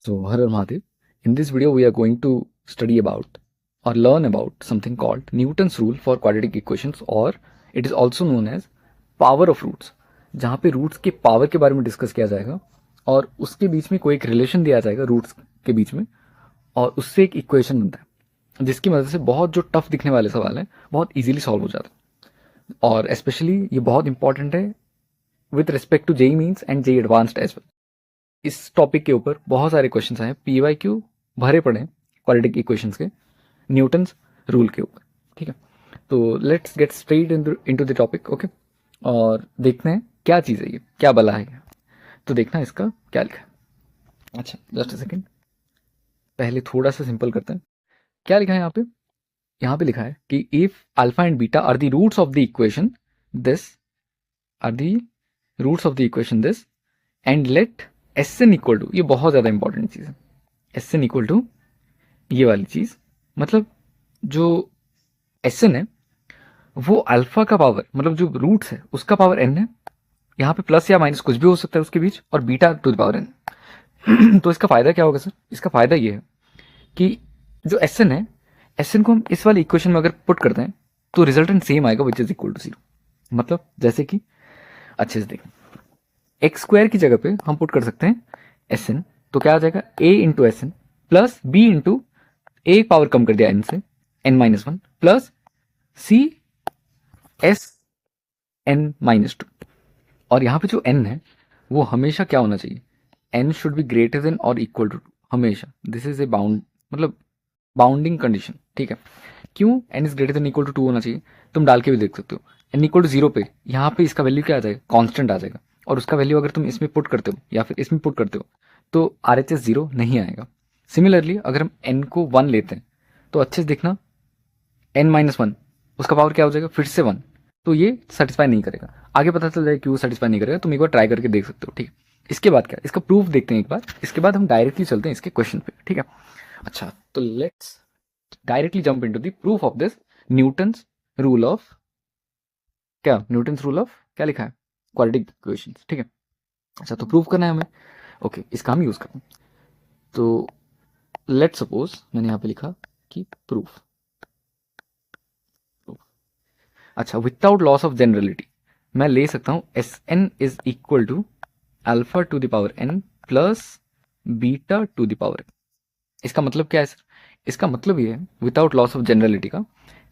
So, Har Har Mahadev, in this video we are going to study about or learn about something called Newton's rule for quadratic equations, or it is also known as power of roots, जहाँ पे roots के power के बारे में discuss किया जाएगा और उसके बीच में कोई एक रिलेशन दिया जाएगा रूट्स के बीच में, और उससे एक इक्वेशन बनता है जिसकी मदद से बहुत जो टफ दिखने वाले सवाल हैं बहुत इजीली सॉल्व हो जाते हैं। और स्पेशली ये बहुत इंपॉर्टेंट है with respect to JEE Mains and JEE Advanced as well. इस टॉपिक के ऊपर बहुत सारे क्वेश्चंस आए, पीवाईक्यू भरे पड़े क्वाड्रेटिक इक्वेशंस के न्यूटन्स रूल के ऊपर। ठीक है, तो let's get straight into the topic. Okay, और देखते हैं क्या चीज़ है ये, क्या बला है। तो देखना इसका क्या लिखा है। अच्छा, जस्ट अ सेकेंड, पहले थोड़ा सा सिंपल करते हैं। क्या लिखा है यहाँ पे? यहाँ पे लिखा है कि if alpha and beta are the roots of the equation this, are the roots of the equation this, and let S N equal to, ये बहुत ज़्यादा इंपॉर्टेंट चीज़ है, एस एन इक्वल टू ये वाली चीज़, मतलब जो एस एन है वो अल्फा का पावर, मतलब जो रूट्स है उसका पावर एन है। यहाँ पे प्लस या माइनस कुछ भी हो सकता है उसके बीच, और beta to the power N. तो इसका फायदा क्या होगा सर? इसका फायदा ये है कि जो एस एन है, एस एन को हम इस वाली इक्वेशन में अगर पुट करते हैं तो रिजल्टेंट सेम आएगा which is equal to zero. मतलब जैसे कि अच्छे से देखें, एक्स स्क्वायर की जगह पे हम पुट कर सकते हैं एस एन, तो क्या आ जाएगा A into S N plus B into A power कम कर दिया एन से, N minus one, plus C S N minus two. और यहाँ पे जो एन है वो हमेशा क्या होना चाहिए? N should be greater than और इक्वल टू टू, हमेशा। दिस इज ए बाउंड, मतलब बाउंडिंग कंडीशन। ठीक है, क्यों N is greater than equal to two होना चाहिए? तुम डाल के भी देख सकते हो। एन इक्वल टू जीरो पे यहाँ पे इसका वैल्यू क्या आ जाएगा? कांस्टेंट आ जाएगा, और उसका वैल्यू अगर तुम इसमें पुट करते हो या फिर इसमें पुट करते हो तो आर एच एस जीरो नहीं आएगा। सिमिलरली अगर हम एन को वन लेते हैं तो अच्छे से देखना, एन माइनस वन, उसका पावर क्या हो जाएगा? फिर से वन। तो ये सेटिस्फाई नहीं करेगा। आगे पता चल जाएगा क्यों सेटिस्फाई नहीं करेगा, तुम एक बार ट्राई करके देख सकते हो। ठीक है, इसके बाद क्या, इसका प्रूफ देखते हैं एक बार, इसके बाद हम डायरेक्टली चलते हैं इसके क्वेश्चन पे। ठीक है, अच्छा तो let's directly jump into the proof of this Newton's rule of, क्या न्यूटन्स रूल ऑफ क्या लिखा है? Quadratic equations. ठीक है, अच्छा तो प्रूफ करना है हमें। ओके, इसका हम यूज करते हैं। तो लेट सपोज मैंने यहाँ पे लिखा कि प्रूफ, अच्छा विदाउट लॉस ऑफ जनरलिटी मैं ले सकता हूं S N is equal to alpha to the power N plus beta to the power N. इसका मतलब क्या है सर? इसका मतलब ये है विदाउट लॉस ऑफ जनरलिटी का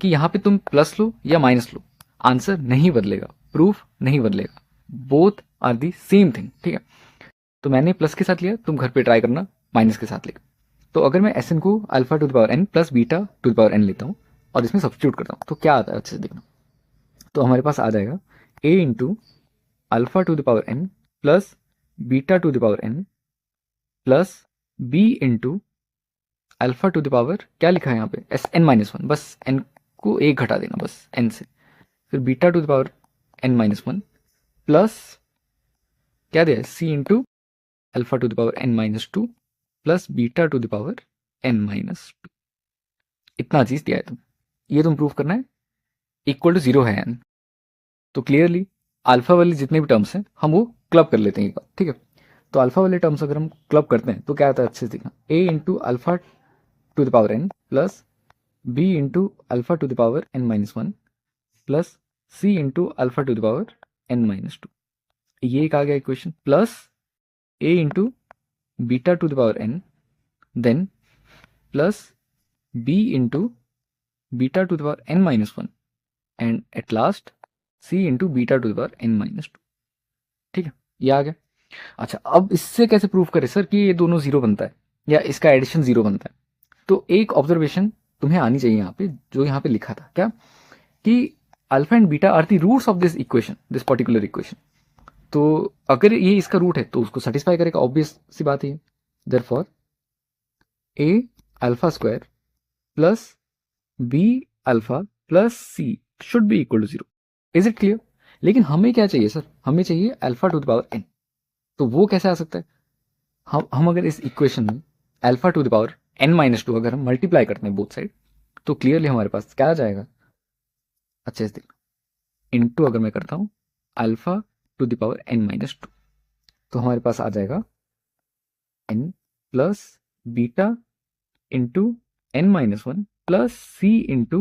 कि यहाँ पे तुम प्लस लो या माइनस लो, आंसर नहीं बदलेगा, प्रूफ नहीं बदलेगा, both are the same thing. ठीक है, तो मैंने प्लस के साथ लिया, तुम घर पे ट्राई करना माइनस के साथ लेकर। तो अगर मैं एस एन को alpha to the power N plus beta to the power N लेता हूँ और इसमें सब्स्टिट्यूट करता हूँ तो क्या आता है अच्छे से देखना। तो हमारे पास आ जाएगा A into alpha to the power N plus beta to the power N plus B into alpha to the power, क्या लिखा है यहाँ पे? एस एन माइनस वन, बस एन को एक घटा देना बस एन से, फिर beta to the power N minus one plus क्या दिया है? C into alpha to the power N minus two plus beta to the power N minus to. इतना चीज दिया है तुम, ये तुम प्रूव करना है इक्वल टू जीरो है एन। तो क्लियरली अल्फा वाले जितने भी टर्म्स हैं हम वो क्लब कर लेते हैं एक बार। ठीक है, तो अल्फा वाले टर्म्स अगर हम क्लब करते हैं तो क्या आता है अच्छे से देखना, A into alpha to the power N plus B into alpha to the power N minus one plus C into alpha to the power N minus two. ये एक आ गया equation, plus A into beta to the power N, then plus B into beta to the power N minus one, and at last C into beta to the power N minus two. ठीक है, ये आ गया। अच्छा, अब इससे कैसे prove करें sir कि ये दोनों जीरो बनता है या इसका एडिशन जीरो बनता है? तो एक ऑब्जर्वेशन तुम्हें आनी चाहिए यहाँ पे, जो यहाँ पे लिखा था क्या, कि alpha and beta are the roots of this equation, this particular equation. तो अगर ये इसका रूट है तो उसको सेटिस्फाई करेगा, ऑब्वियस सी बात है। Therefore A alpha square plus B alpha plus C should be equal to zero. Is it clear? लेकिन हमें क्या चाहिए सर? हमें चाहिए alpha to the power N. तो वो कैसे आ सकता है? हम अगर इस इक्वेशन में alpha to the power N minus two अगर हम मल्टीप्लाई करते हैं बोथ साइड, तो क्लियरली हमारे पास क्या आ जाएगा? अच्छे से देखना, इनटू अगर मैं करता हूँ alpha to the power N minus two, तो हमारे पास आ जाएगा N plus beta into n-1 plus c into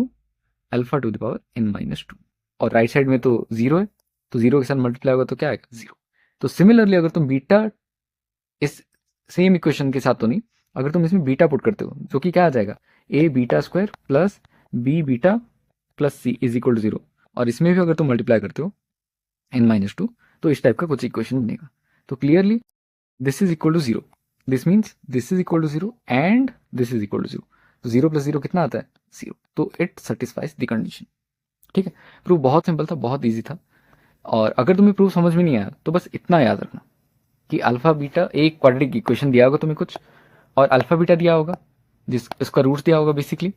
alpha to the power n-2, और राइट साइड में तो जीरो है, तो जीरो के साथ मल्टीप्लाई होगा तो क्या आएगा, जीरो। तो सिमिलरली अगर तुम बीटा इस सेम इक्वेशन के साथ तो नहीं, अगर तुम इसमें बीटा पुट करते हो जो कि क्या आ जाएगा, a beta square plus b beta plus c is equal to zero, और इसमें भी अगर तुम मल्टीप्लाई करते हो n-2, तो इस टाइप का कुछ इक्वेशन बनेगा। तो clearly this is equal to zero, this means this is equal to zero and this is equal to zero. तो जीरो प्लस जीरो कितना आता है, जीरो। तो इट सेटिस्फाइज द कंडीशन। ठीक है, प्रूफ बहुत सिंपल था, बहुत ईजी था। और अगर तुम्हें प्रूफ समझ में नहीं आया तो बस इतना याद रखना कि अल्फा बीटा, एक क्वाड्रेटिक इक्वेशन दिया होगा तुम्हें कुछ, और अल्फा बीटा दिया होगा जिस उसका रूट दिया होगा बेसिकली,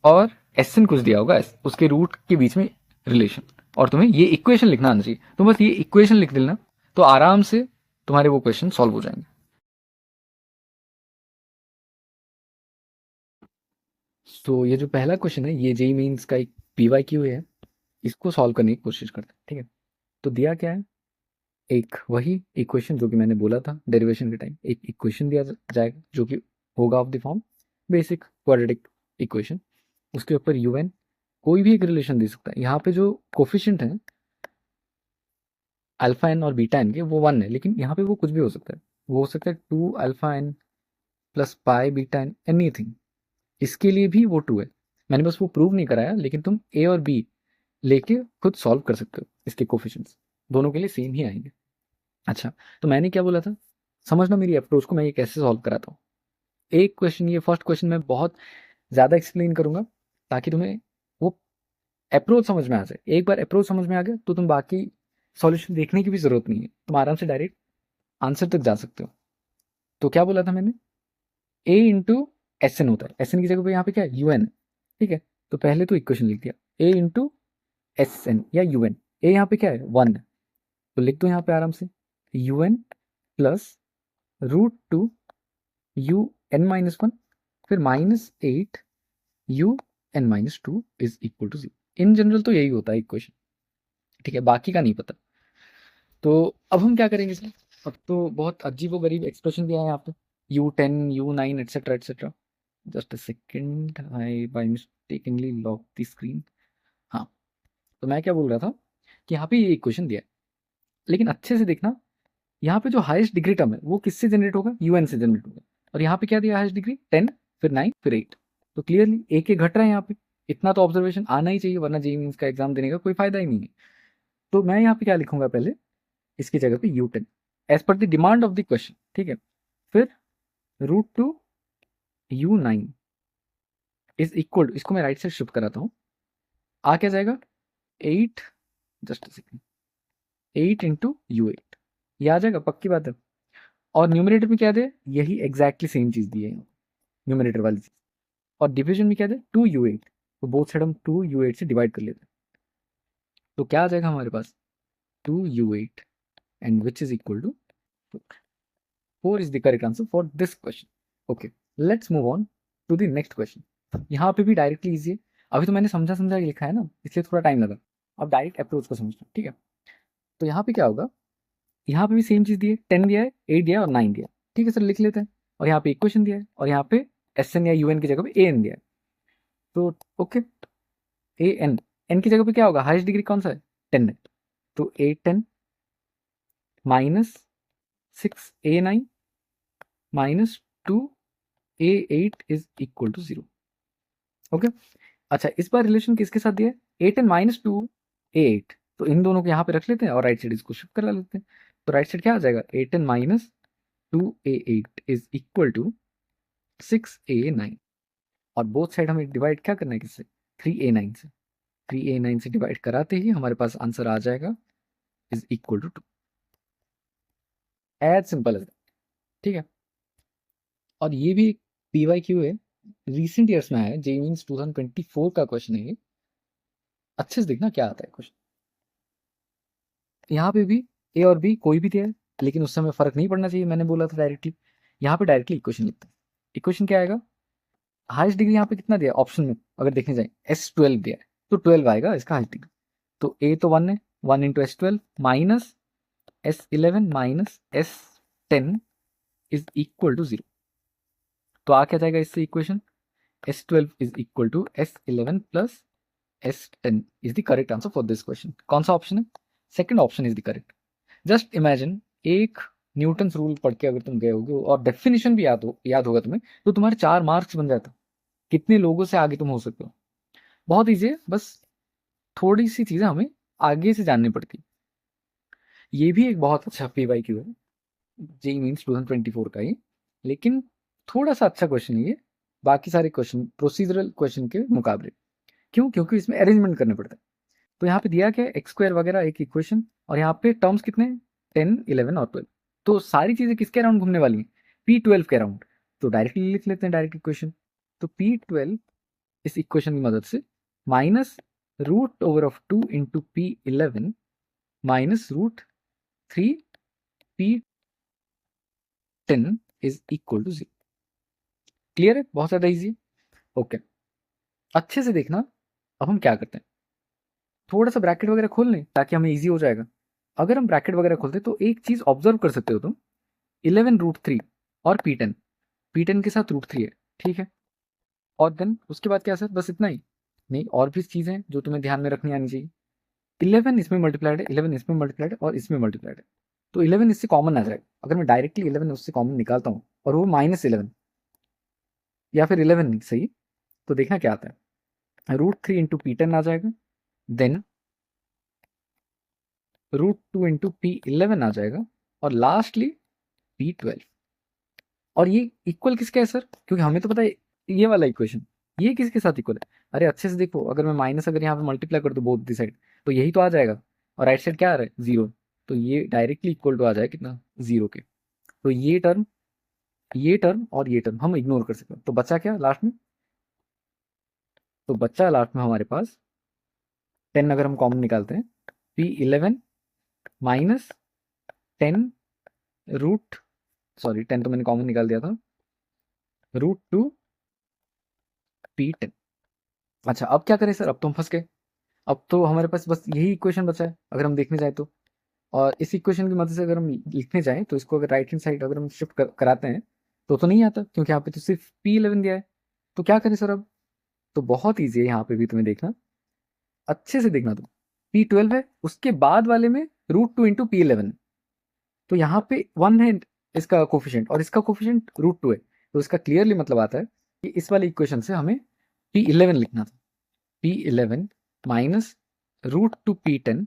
और एस एन कुछ दिया होगा, उसके रूट के बीच में रिलेशन, और तुम्हें ये इक्वेशन लिखना आना चाहिए। तो बस ये इक्वेशन लिख देना तो आराम से तुम्हारे वो क्वेश्चन सॉल्व हो जाएंगे। तो ये जो पहला क्वेश्चन है ये जेई मीन्स का एक पीवाई क्यू है, इसको सॉल्व करने की कोशिश करते हैं। ठीक है, तो दिया क्या है, एक वही इक्वेशन जो कि मैंने बोला था डेरिवेशन के टाइम, एक इक्वेशन दिया जाएगा जो कि होगा of the form basic quadratic equation, उसके ऊपर यूएन कोई भी एक रिलेशन दे सकता है। यहाँ पे जो कोफिशिएंट है अल्फा एन और बीटा एन के वो वन है, लेकिन यहाँ पे वो कुछ भी हो सकता है, वो हो सकता है two alpha N plus pi beta N, anything. इसके लिए भी वो टू है, मैंने बस वो प्रूव नहीं कराया, लेकिन तुम ए और बी लेके खुद सॉल्व कर सकते हो, इसके कोफिशिएंट्स दोनों के लिए सेम ही आएंगे। अच्छा, तो मैंने क्या बोला था, समझना मेरी अप्रोच को, मैं ये कैसे सॉल्व कराता हूँ। एक क्वेश्चन, ये फर्स्ट क्वेश्चन मैं बहुत ज़्यादा एक्सप्लेन करूंगा ताकि तुम्हें वो अप्रोच समझ में आ जाए। एक बार अप्रोच समझ में आ गया तो तुम बाकी सॉल्यूशन देखने की भी जरूरत नहीं है, तुम आराम से डायरेक्ट आंसर तक जा सकते हो। तो क्या बोला था मैंने, ए इंटू एस एन होता है, एस एन की जगह पे यहाँ पे क्या है, यू एन है। ठीक है, तो पहले तो इक्वेशन लिख दिया, ए इंटू एस एन या यू एन, ए यहाँ पे क्या है, वन है, तो लिख दो यहाँ पे आराम से U N plus root two U n-1 फिर -8 U n-2 is equal to zero. In general तो यही होता है इक्वेशन। ठीक है, बाकी का नहीं पता। तो अब हम क्या करेंगे सर, अब तो बहुत अजीब व गरीब एक्सप्रेशन दिया है यहाँ पे, U10 U9 etcetera etcetera. Just a second, I by mistakenly lock the screen. हाँ, तो मैं क्या बोल रहा था कि यहाँ पे ये इक्वेशन दिया है, लेकिन अच्छे से देखना, यहाँ पे जो हाईएस्ट डिग्री टर्म है वो किससे जनरेट होगा, UN से जनरेट होगा। और यहाँ पे क्या दिया हाईएस्ट डिग्री, 10 फिर 9 फिर 8, तो क्लियरली एक एक घट रहा है यहाँ पे। इतना तो ऑब्जर्वेशन आना ही चाहिए, वरना जेईई मेंस का एग्जाम देने का कोई फायदा ही नहीं है। तो मैं यहाँ पे क्या लिखूंगा, पहले इसकी जगह पे U10 as per the demand of the question. ठीक है, फिर root two U9 is equal, इसको मैं राइट साइड शिफ्ट कराता हूँ, आ क्या जाएगा 8, जस्ट सेकेंड, 8 इंटू U8, ये आ जाएगा पक्की बात है। और न्यूमरेटर में क्या दे, यही एग्जैक्टली सेम चीज दी है न्यूमरेटर वाली चीज। और डिवीजन में क्या दे, 2U8, तो बोथ साइड हम 2U8 से डिवाइड कर लेते हैं, तो क्या आ जाएगा हमारे पास 2U8 and which is equal to 4। 4 is the correct answer for this question. Okay, let's move on to the next question. यहाँ पे भी डायरेक्टली इजी है, अभी तो मैंने समझा समझा के लिखा है ना, इसलिए थोड़ा टाइम लगा। अब डायरेक्ट अप्रोच को समझना। ठीक है, तो यहाँ पे क्या होगा, यहाँ पे भी सेम चीज दी है, 10 दिया है, 8 दिया है और 9 दिया है। ठीक है सर, लिख लेते हैं। और यहाँ पे इक्वेशन दिया है, और यहाँ पे एस एन या यूएन की जगह पे ए एन दिया है, तो ओके, ए एन, एन की जगह पे क्या होगा, हाईएस्ट डिग्री कौन सा है, 10 है, तो A10 -6 A9 -2 A8 is equal to 0। Okay, अच्छा इस बार रिलेशन किसके साथ दिया है, A10 -2 A8, तो इन दोनों को यहाँ पे रख लेते हैं और राइट साइड इसको शिफ्ट करा लेते हैं। तो राइट साइड क्या आ जाएगा, A10 -2 A8 is equal to 6 A9, और बोथ साइड हमें डिवाइड क्या करना है किससे, 3 A9 से। 3 A9 से डिवाइड कराते ही हमारे पास आंसर आ जाएगा is equal to 2, as simple as. ठीक है, और ये भी PYQ है, रिसेंट ईयर्स में आया है, जेईई मींस 2024 का क्वेश्चन है ये, अच्छे से देखना क्या आता है क्वेश्चन। यहाँ पे भी ए और बी कोई भी दिया है, लेकिन उस समय फर्क नहीं पड़ना चाहिए, मैंने बोला था डायरेक्टली। यहाँ पे डायरेक्टली इक्वेशन लिखते हैं, इक्वेशन क्या आएगा, हाईएस्ट डिग्री यहाँ पे कितना दिया ऑप्शन में, अगर देखने जाए S12 दिया है, तो 12 आएगा इसका हाईएस्ट डिग्री। तो ए तो 1 है, 1 into S12 minus S11 minus S10 is equal to 0। तो आ क्या जाएगा इससे equation, S12 is equal to S11 plus S10 is the correct answer for this question. कौन सा ऑप्शन है? Second option is the correct. Just imagine, एक Newton's rule पढ़ के अगर तुम गए होगे और डेफिनेशन भी याद होगा तुम्हें, तो तुम्हारे 4 मार्क्स बन जाता। कितने लोगों से आगे तुम हो सकते हो। बहुत ईजी है, बस थोड़ी सी चीजें हमें आगे से जाननी पड़ती। ये भी एक बहुत अच्छा PYQ है, जेई मीन्स 2024 का ही, लेकिन थोड़ा सा अच्छा क्वेश्चन है ये बाकी सारे क्वेश्चन, प्रोसीजरल क्वेश्चन के मुकाबले। क्यों? क्योंकि इसमें अरेंजमेंट करने पड़ते हैं। तो यहाँ पे दिया क्या है, एक्स स्क्वायर वगैरह एक इक्वेशन, और यहाँ पे टर्म्स कितने हैं, 10, 11 और 12। तो सारी चीजें किसके अराउंड घूमने वाली हैं, P12 के अराउंड। तो डायरेक्टली लिख लेते हैं डायरेक्ट इक्वेशन। तो P12 इस इक्वेशन की मदद से minus root over of 2 into P11 minus root 3 P10 is equal to 0। Clear है? बहुत ज्यादा इजी है। ओके, अच्छे से देखना। अब हम क्या करते हैं, थोड़ा सा ब्रैकेट वगैरह खोल लें ताकि हमें इजी हो जाएगा। अगर हम ब्रैकेट वगैरह खोलते तो एक चीज ऑब्जर्व कर सकते हो तुम, 11√3 और P10 के साथ √3 है, ठीक है। और देन उसके बाद क्या सर, बस इतना ही? नहीं, और भी चीजें हैं जो तुम्हें ध्यान में रखनी आनी चाहिए। 11 इसमें मल्टीप्लाइड है, 11 इसमें मल्टीप्लाइड है और इसमें मल्टीप्लाइड है। तो 11 इससे कॉमन आ जाएगा। अगर मैं डायरेक्टली 11 उससे कॉमन निकालता हूँ और वो -11 या फिर 11 नहीं सही, तो देखना क्या आता है, √3 इंटू P10 आ जाएगा, देन √2 इंटू P11 आ जाएगा, और लास्टली P12। और ये इक्वल किसका है सर? क्योंकि हमें तो पता है ये वाला इक्वेशन, ये किसके साथ इक्वल है? अरे अच्छे से देखो, अगर मैं माइनस अगर यहाँ पे मल्टीप्लाई कर दूँ बोथ दी साइड, तो यही तो आ जाएगा। और राइट साइड क्या आ रहा है, 0। तो ये डायरेक्टली इक्वल टू आ जाए कितना, 0 के। तो ये टर्म और ये टर्म हम इग्नोर कर सकते हैं। तो बचा क्या लास्ट में? तो बच्चा लास्ट में हमारे पास 10 अगर हम कॉमन निकालते हैं, P11 माइनस 10 रूट, सॉरी 10 तो मैंने कॉमन निकाल दिया था, √2 P10। अच्छा अब क्या करें सर, अब तो हम फंस गए। अब तो हमारे पास बस यही इक्वेशन बचा है अगर हम देखने जाए तो। और इस इक्वेशन की मदद से अगर हम लिखने जाएं तो इसको अगर राइट हैंड साइड अगर हम शिफ्ट कराते हैं तो नहीं आता, क्योंकि यहाँ पे तो सिर्फ P11 दिया है। तो क्या करें सर अब? तो बहुत ईजी है, यहाँ पे भी तुम्हें देखना, अच्छे से देखना तुम। P12 है, उसके बाद वाले में √2 इंटू P11। तो यहाँ पे 1 है इसका कोफिशिएंट और इसका कोफिशिएंट √2 है। तो इसका क्लियरली मतलब आता है कि इस वाले इक्वेशन से हमें P11 लिखना था। P11 minus √2 P10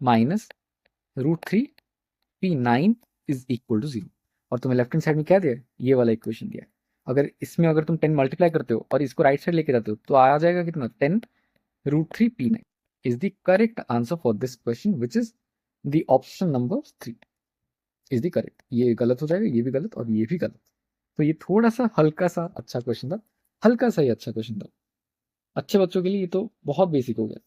minus √3 P9 is equal to 0। और तुम्हें लेफ्ट हैंड साइड में क्या दिया है, ये वाला इक्वेशन दिया है। अगर इसमें अगर तुम 10 मल्टीप्लाई करते हो और इसको राइट साइड लेके जाते हो तो आ जाएगा कितना, 10 √3 P9 is the correct answer for this question, which is the option number 3 is the correct. ये गलत हो जाएगा, ये भी गलत और ये भी गलत। तो ये थोड़ा सा हल्का सा अच्छा क्वेश्चन था, हल्का सा ही अच्छा क्वेश्चन था। अच्छे बच्चों के लिए ये तो बहुत बेसिक हो गया।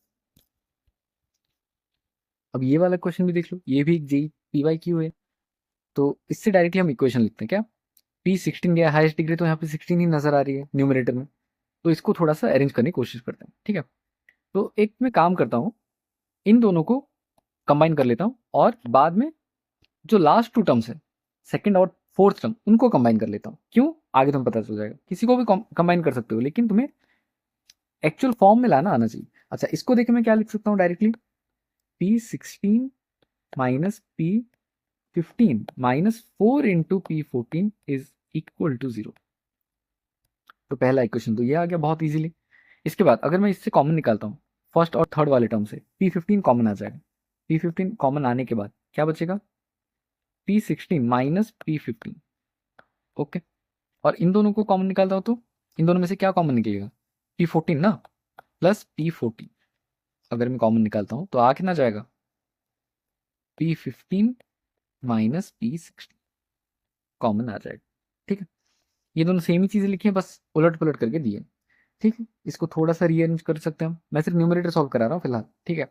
अब ये वाला क्वेश्चन भी देख लो, ये भी एक जेई PYQ है। तो इससे डायरेक्टली हम इक्वेशन लिखते हैं क्या, P16 गया हाईएस्ट डिग्री, तो यहाँ पे 16 ही नजर आ रही है न्यूमरेटर में। तो इसको थोड़ा सा अरेंज करने की कोशिश करते हैं, ठीक है। तो एक मैं काम करता हूँ, इन दोनों को कंबाइन कर लेता हूँ, और बाद में जो लास्ट 2 टर्म्स है, सेकंड और फोर्थ टर्म, उनको कंबाइन कर लेता हूँ। क्यों? आगे तुम्हें पता चल जाएगा। किसी को भी कंबाइन कर सकते हो, लेकिन तुम्हें एक्चुअल फॉर्म में लाना आना चाहिए। अच्छा, इसको देखे मैं क्या लिख सकता हूँ directly, P16 minus P15 minus 4 into P14 is equal to 0। तो पहला इक्वेशन तो ये आ गया बहुत इजीली। इसके बाद अगर मैं इससे कॉमन निकालता हूँ, फर्स्ट और थर्ड वाले टर्म से P15 कॉमन आ जाएगा। P15 कॉमन आने के बाद क्या बचेगा, P16 माइनस P15। ओके, और इन दोनों को कॉमन निकालता हूँ तो इन दोनों में से क्या कॉमन निकलेगा, P14 ना, प्लस P14। अगर मैं कॉमन निकालता हूँ तो आ कितना जाएगा, P15 माइनस P16 कॉमन आ जाएगा। ठीक है, ये दोनों सेम ही चीजें लिखी हैं, बस उलट पुलट करके दिए। ठीक है, इसको थोड़ा सा रीअरेंज कर सकते हैं हम। मैं सिर्फ न्यूमरेटर सॉल्व करा रहा हूँ फिलहाल, ठीक है।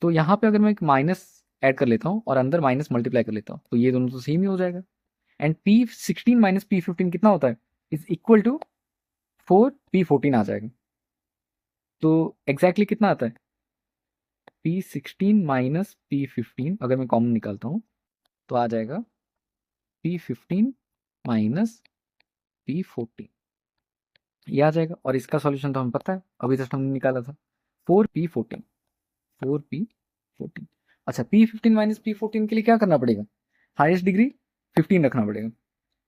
तो यहाँ पे अगर मैं एक माइनस ऐड कर लेता हूँ और अंदर माइनस मल्टीप्लाई कर लेता हूँ, तो ये दोनों तो सेम ही हो जाएगा। एंड P16 माइनस P15 कितना होता है, इज इक्वल टू 4 P14 आ जाएगा। तो एग्जैक्टली कितना आता है, P16 माइनस P15 अगर मैं कॉमन निकालता हूँ तो आ जाएगा P15 माइनस P14 ये आ जाएगा। और इसका सॉल्यूशन तो हमें पता है, अभी जस्ट हमने निकाला था 4P14। 4P14। अच्छा, P15 माइनस P14 के लिए क्या करना पड़ेगा? हाईएस्ट डिग्री 15 रखना पड़ेगा।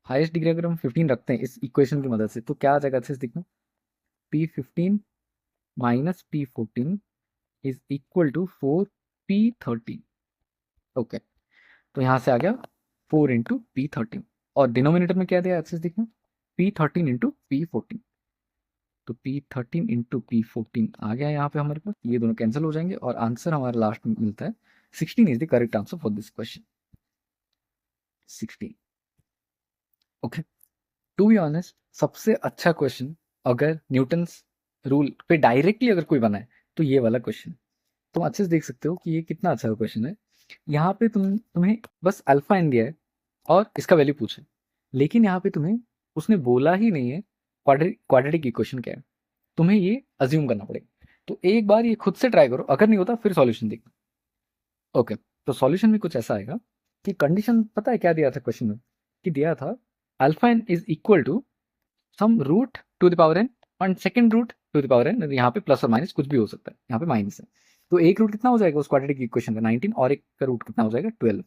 हाईएस्ट डिग्री अगर हम 15 रखते हैं इस इक्वेशन की मदद से तो क्या आ जाएगा? अच्छे से देखना, P15 minus P14 is equal to 4P13। Okay, तो यहाँ से आ गया 4 इंटू P13। और डिनोमिनेटर में क्या दिया? अच्छे से देखना, P13 इंटू P14। तो P13 इंटू P14 आ गया यहाँ पे हमारे पास। ये दोनों कैंसिल हो जाएंगे और आंसर हमारा लास्ट में मिलता है 16 is the correct answer for this question. 16। Okay, to be honest सबसे अच्छा क्वेश्चन अगर न्यूटन्स रूल पे डायरेक्टली अगर कोई बनाए तो ये वाला क्वेश्चन। तुम अच्छे से देख सकते हो कि ये कितना अच्छा क्वेश्चन है। यहाँ पे तुम्हें बस अल्फा एन दिया है और इसका वैल्यू पूछे, लेकिन यहाँ पे तुम्हें उसने बोला ही नहीं है क्वाड्रेटिक इक्वेशन क्या है। तुम्हें ये अज्यूम करना पड़ेगा। तो एक बार ये खुद से ट्राई करो, अगर नहीं होता फिर सॉल्यूशन देखना। ओके, तो सॉल्यूशन में कुछ ऐसा आएगा कि कंडीशन पता है क्या दिया था क्वेश्चन में? कि दिया था alpha N is equal to some root to the power N और second root to the power N. यहाँ पे प्लस और माइनस कुछ भी हो सकता है, यहाँ पे माइनस है। तो एक रूट कितना हो जाएगा उस क्वाड्रेटिक इक्वेशन का? 19, और एक का रूट कितना हो जाएगा? 12।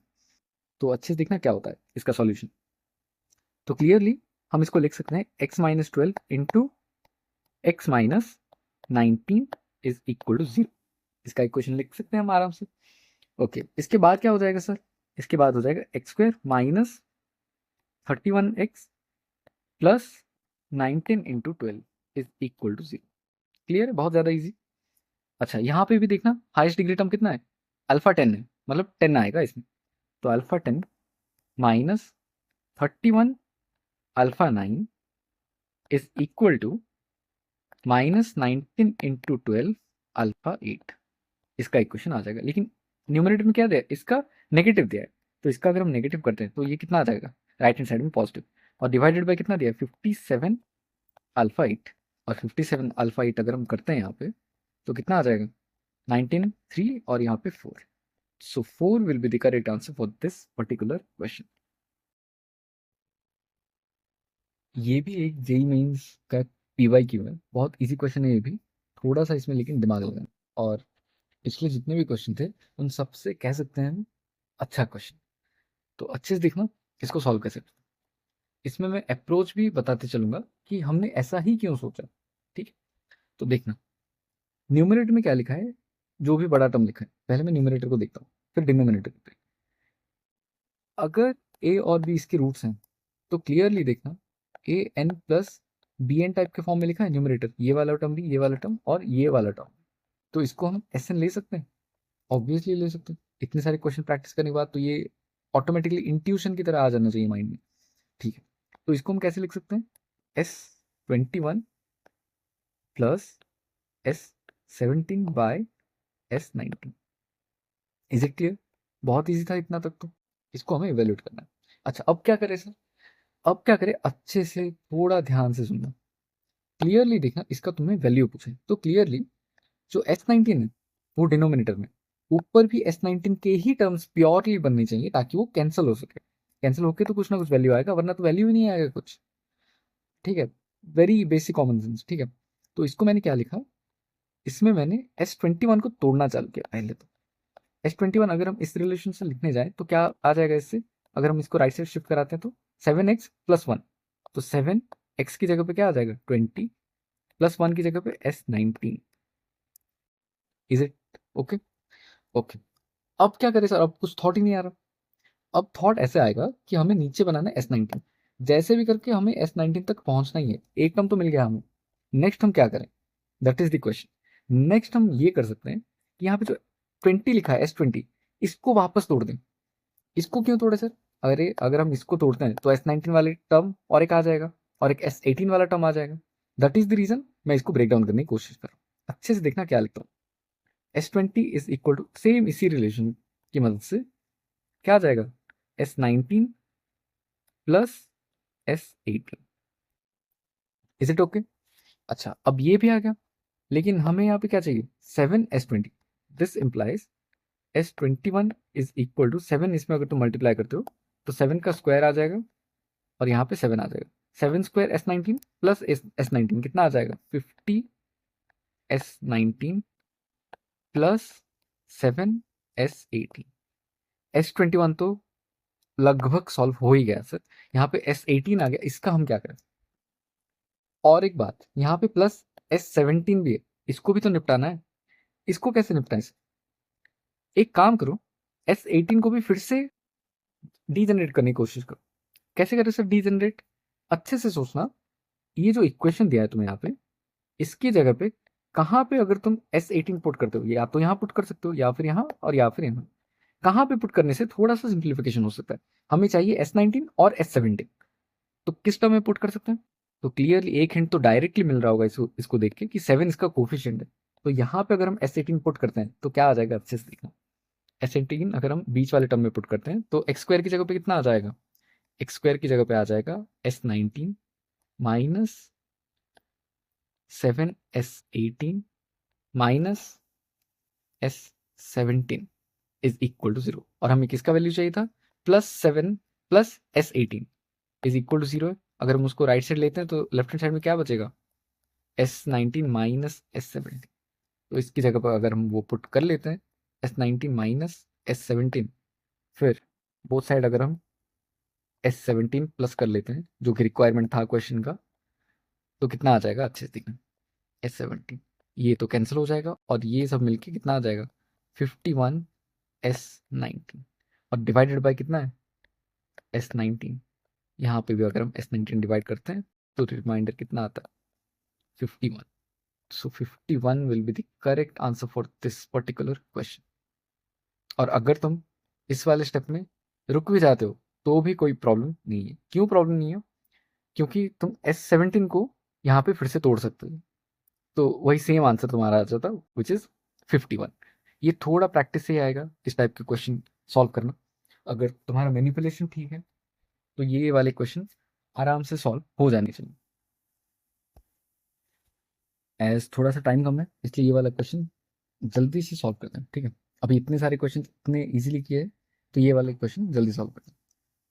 तो अच्छे से देखना क्या होता है इसका सॉल्यूशन। तो क्लियरली हम इसको लिख सकते हैं x minus 12 into x minus 19 is equal to 0। इसका इक्वेशन लिख सकते हैं हम आराम से। ओके, इसके बाद क्या हो जाएगा सर? इसके बाद हो जाएगा x square minus 31x plus 19 into 12 is equal to 0। Clear है? बहुत ज़्यादा इजी। अच्छा, यहाँ पे भी देखना हाईएस्ट डिग्री टर्म कितना है? अल्फा 10 है, मतलब 10 आएगा इसमें। तो alpha 10 minus 31 alpha 9 is equal to minus 19 into 12 alpha 8। इसका इक्वेशन आ जाएगा। लेकिन न्यूमरेटर में क्या दिया है? इसका नेगेटिव दिया है। तो इसका अगर हम नेगेटिव करते हैं तो ये कितना आ जाएगा? राइट हैंड साइड में पॉजिटिव। और डिवाइडेड बाय कितना दिया है? 57 अल्फा 8। और 57 अल्फा 8 अगर हम करते हैं यहाँ पे तो कितना आ जाएगा? 19 3 और यहाँ पे 4। सो 4 will be the correct answer for this particular question. ये भी एक जेई मेंस का PYQ है, बहुत इजी क्वेश्चन है ये भी। थोड़ा सा इसमें लेकिन दिमाग लगाना। और पिछले जितने भी क्वेश्चन थे उन सबसे कह सकते हैं हम अच्छा क्वेश्चन। तो अच्छे से देखना इसको सॉल्व कैसे करते हैं। इसमें मैं अप्रोच भी बताते चलूंगा कि हमने ऐसा ही क्यों सोचा। ठीक है, तो देखना न्यूमरेटर में क्या लिखा है। जो भी बड़ा टर्म लिखा है, पहले मैं न्यूमरेटर को देखता हूँ फिर डिनोमिनेटर को। अगर ए और बी इसके रूट्स हैं तो क्लियरली देखना A N plus B N type के फॉर्म में लिखा है न्यूमरेटर। ये वाला टर्म भी, ये वाला टर्म और ये वाला टर्म। तो इसको हम एस एन ले सकते हैं, ऑब्वियसली ले सकते हैं। इतने सारे क्वेश्चन प्रैक्टिस करने के बाद तो ये ऑटोमेटिकली इंट्यूशन की तरह आ जाना चाहिए माइंड में। ठीक है, तो इसको हम कैसे लिख सकते हैं? S21 plus S17/S19। Is it clear? बहुत ईजी था इतना तक तो। इसको हमें इवेल्यूएट करना है। अच्छा, अब क्या करें सर? अब क्या करें? अच्छे से थोड़ा ध्यान से सुनना। क्लियरली देखना, इसका तुम्हें वैल्यू पूछे तो क्लियरली जो S19 है वो डिनोमिनेटर में, ऊपर भी S19 के ही टर्म्स प्योरली बनने चाहिए ताकि वो कैंसिल हो सके। कैंसिल होके तो कुछ ना कुछ वैल्यू आएगा, वरना तो वैल्यू ही नहीं आएगा कुछ। ठीक है, वेरी बेसिक कॉमन सेंस। ठीक है, तो इसको मैंने क्या लिखा? इसमें मैंने S21 को तोड़ना चालू किया पहले तो। S21 अगर हम इस रिलेशन से लिखने जाए तो क्या आ जाएगा इससे? अगर हम इसको राइट साइड शिफ्ट कराते हैं तो 7x प्लस 1। तो 7x की जगह पे क्या आ जाएगा? 20 प्लस 1 की जगह पे S19। Is it okay? Okay, अब क्या करें सर? अब कुछ थॉट ही नहीं आ रहा। अब थॉट ऐसे आएगा कि हमें नीचे बनाना है S19। जैसे भी करके हमें S19 तक पहुंचना ही है। एक टर्म तो मिल गया हमें। नेक्स्ट हम क्या करें? That is the question. Next हम ये कर सकते हैं कि यहाँ पे जो 20 लिखा है S20, इसको वापस तोड़ दें। इसको क्यों तोड़े सर? अरे अगर हम इसको तोड़ते हैं तो S19 वाले टर्म और एक आ जाएगा और एक S18 वाला टर्म आ जाएगा। दैट इज द रीजन मैं इसको ब्रेक डाउन करने की कोशिश कर रहा हूँ। अच्छे से देखना क्या लिखता हूँ। S20 is equal to same इसी रिलेशन की मदद से क्या आ जाएगा? S19 plus S18। Is it okay? अच्छा, अब ये भी आ गया, लेकिन हमें यहाँ पे क्या चाहिए? 7S20। This implies S21 is equal to 7। इसमें अगर तुम मल्टीप्लाई करते हो तो 7 का स्क्वायर आ जाएगा और यहाँ पे 7 आ जाएगा। 7 स्क्वायर S19 प्लस S19 कितना आ जाएगा 50 S19 प्लस 7 S18। S21 तो लगभग सॉल्व हो ही गया सर। यहाँ पे S18 आ गया, इसका हम क्या करें। और एक बात, यहाँ पे प्लस S17 भी है, इसको भी तो निपटाना है। इसको कैसे निपटाएं सर? एक काम करो, S18 को भी फिर से डीजनरेट करने की कोशिश करो। कैसे करें सर डीजनरेट? अच्छे से सोचना, ये जो इक्वेशन दिया है तुम्हें यहाँ पे, इसकी जगह पे कहाँ पे अगर तुम S18 पुट करते हो, या तो यहाँ पुट कर सकते हो या फिर यहाँ और या फिर यहाँ। कहाँ पे पुट करने से थोड़ा सा सिंप्लीफिकेशन हो सकता है। हमें चाहिए S19 और S17, तो किस टर्म में पुट कर सकते हैं? तो क्लियरली एक हिंट तो डायरेक्टली मिल रहा होगा इसको देख के कि 7 इसका कोफिशिएंट है। तो यहाँ पे अगर हम S18 पुट करते हैं तो क्या आ जाएगा, अच्छे से देखना। S18 अगर हम बीच वाले टर्म में पुट करते हैं तो एक्स स्क्वायर की जगह पे कितना आ जाएगा, एक्स स्क्वायर की जगह पे आ जाएगा S19 minus 7S18 minus S17 is equal to 0। और हमें किसका वैल्यू चाहिए था, +7 plus S18 is equal to 0 है। अगर हम उसको राइट साइड लेते हैं तो लेफ्ट हैंड साइड में क्या बचेगा, S19 माइनस S17। तो इसकी जगह पर अगर हम वो पुट कर लेते हैं S19 माइनस S17, फिर बोथ साइड अगर हम S17 प्लस कर लेते हैं जो कि रिक्वायरमेंट था क्वेश्चन का, तो कितना आ जाएगा, अच्छे से देखना। S17 ये तो कैंसिल हो जाएगा और ये सब मिलके कितना आ जाएगा 51 S19, और डिवाइडेड बाय कितना है S19। यहाँ पे भी अगर हम S19 डिवाइड करते हैं तो रिमाइंडर कितना आता है 51। सो 51 will be the correct answer for this particular question. और अगर तुम इस वाले स्टेप में रुक भी जाते हो तो भी कोई प्रॉब्लम नहीं है। क्यों प्रॉब्लम नहीं है? क्योंकि तुम S17 को यहाँ पे फिर से तोड़ सकते हो, तो वही सेम आंसर तुम्हारा आ जाता विच इज 51। ये थोड़ा प्रैक्टिस से ही आएगा इस टाइप के क्वेश्चन सॉल्व करना। अगर तुम्हारा मैनिपुलेशन ठीक है तो ये वाले क्वेश्चन आराम से सॉल्व हो जाने चाहिए। एज थोड़ा सा टाइम कम है इसलिए ये वाला क्वेश्चन जल्दी से सॉल्व करते हैं, ठीक है। अभी इतने सारे क्वेश्चन इतने इजीली किए हैं तो ये वाले क्वेश्चन जल्दी सॉल्व करते हैं।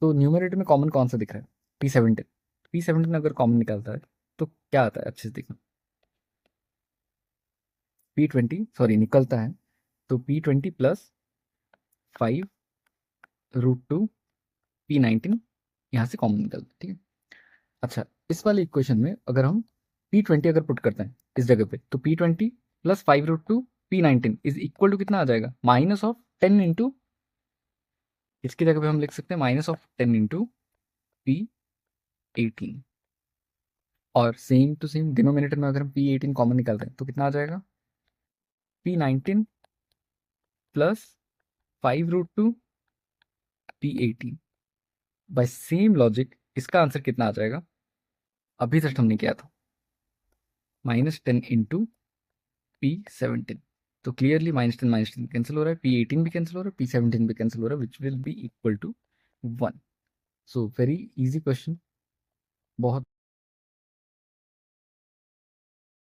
तो न्यूमरेटर में कॉमन कौन सा दिख रहा है, P17। P17 अगर कॉमन निकलता है तो क्या आता है, अच्छे से देखना। P20 सॉरी निकलता है तो P20 प्लस 5√2 P19 यहाँ से कॉमन निकलता है, ठीक है। अच्छा, इस वाले इक्वेशन में अगर हम P20 अगर पुट करते हैं इस जगह पे, तो P20 plus 5√2 P19 is equal to कितना आ जाएगा, -10 इंटू, इसकी जगह पे हम लिख सकते हैं -10 इंटू P18। और सेम टू सेम डिनोमिनेटर में अगर हम P18 कॉमन निकालते हैं तो कितना आ जाएगा, P19 plus 5√2 P18। By same logic इसका आंसर कितना आ जाएगा, अभी तक हमने किया था -10 इंटू P17। तो क्लियरली -10 कैंसिल हो रहा है, P18 भी कैंसिल हो रहा है, P17 भी कैंसिल हो रहा है, which will be equal to 1। So very easy question, बहुत